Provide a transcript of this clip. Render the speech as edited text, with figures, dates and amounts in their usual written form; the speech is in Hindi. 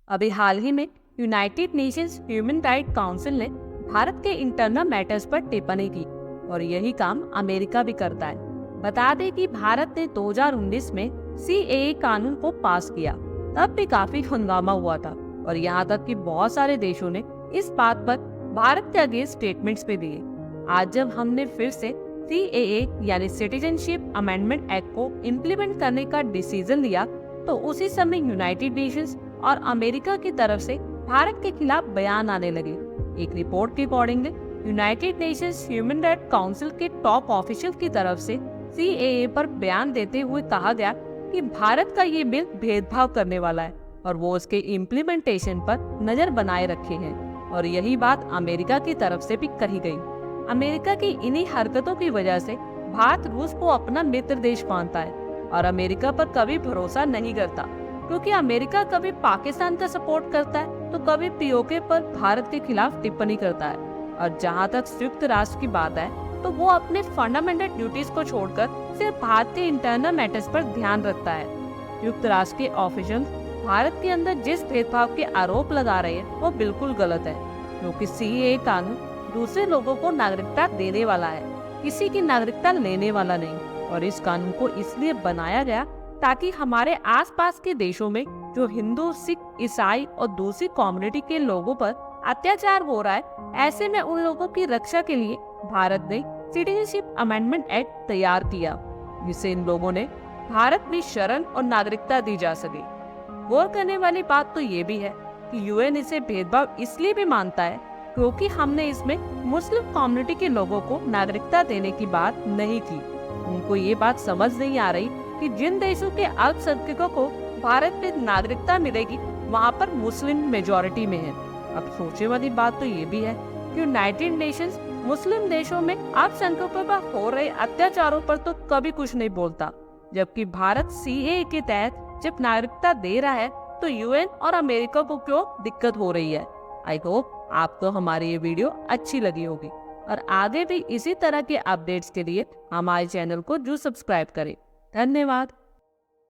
अभी हाल ही में United Nations human right council ने भारत के इंटरनल मैटर्स पर टिप्पणी की और यही काम अमेरिका भी करता है। बता दें कि भारत ने 2019 में सीएए कानून को पास किया, तब भी काफी हंगामा हुआ था और यहाँ तक कि बहुत सारे देशों ने इस बात पर भारत के अगेंस्ट स्टेटमेंट्स भी दिए। आज जब हमने फिर से सीएए यानी सिटीजनशिप अमेंडमेंट एक्ट को इम्प्लीमेंट करने का डिसीजन लिया, तो उसी समय यूनाइटेड नेशंस और अमेरिका की तरफ से भारत के खिलाफ बयान आने लगे। एक रिपोर्ट के according United Nations human right council के टॉप ऑफिशियल की तरफ से सीएए पर बयान देते हुए कहा गया कि भारत का ये बिल भेदभाव करने वाला है और वो उसके इम्प्लीमेंटेशन पर नजर बनाए रखे हैं। और यही बात अमेरिका की तरफ से भी कही गई। अमेरिका की इन्हीं हरकतों की वजह से भारत रूस को अपना मित्र देश मानता है और अमेरिका पर कभी भरोसा नहीं करता, क्योंकि अमेरिका कभी पाकिस्तान का सपोर्ट करता है तो कभी पीओके पर भारत के खिलाफ टिप्पणी करता है। और जहां तक संयुक्त राष्ट्र की बात है तो वो अपने फंडामेंटल ड्यूटीज को छोड़कर सिर्फ भारत के इंटरनल मैटर्स पर ध्यान रखता है। संयुक्त राष्ट्र के ऑफिशियल भारत के अंदर जिस भेदभाव के आरोप लगा रहे हैं वो बिल्कुल गलत है, क्योंकि सीएए कानून दूसरे लोगों को नागरिकता देने वाला है, किसी की नागरिकता लेने वाला नहीं। और इस कानून को इसलिए बनाया गया ताकि हमारे आसपास के देशों में जो हिंदू, सिख, ईसाई और दूसरी कम्युनिटी के लोगों पर अत्याचार हो रहा है, ऐसे में उन लोगों की रक्षा के लिए भारत ने सिटीजनशिप अमेंडमेंट एक्ट तैयार किया, जिससे इन लोगों ने भारत में शरण और नागरिकता दी जा सके। गौर करने वाली बात तो ये भी है कि यूएन इसे भेदभाव इसलिए भी मानता है क्योंकि हमने इसमें मुस्लिम कम्युनिटी के लोगों को नागरिकता देने की बात नहीं की। उनको ये बात समझ नहीं आ रही कि जिन देशों के अल्पसंख्यकों को भारत में नागरिकता मिलेगी वहाँ पर मुस्लिम मेजॉरिटी में है। अब सोचने वाली बात तो ये भी है कि यूनाइटेड नेशंस मुस्लिम देशों में अल्पसंख्यकों पर हो रहे अत्याचारों पर तो कभी कुछ नहीं बोलता, जबकि भारत सीएए के तहत जब नागरिकता दे रहा है तो यूएन और अमेरिका को क्यों दिक्कत हो रही है। आई होप आपको हमारी ये वीडियो अच्छी लगी होगी और आगे भी इसी तरह के अपडेट्स के लिए हमारे चैनल को जरूर सब्सक्राइब करें। धन्यवाद।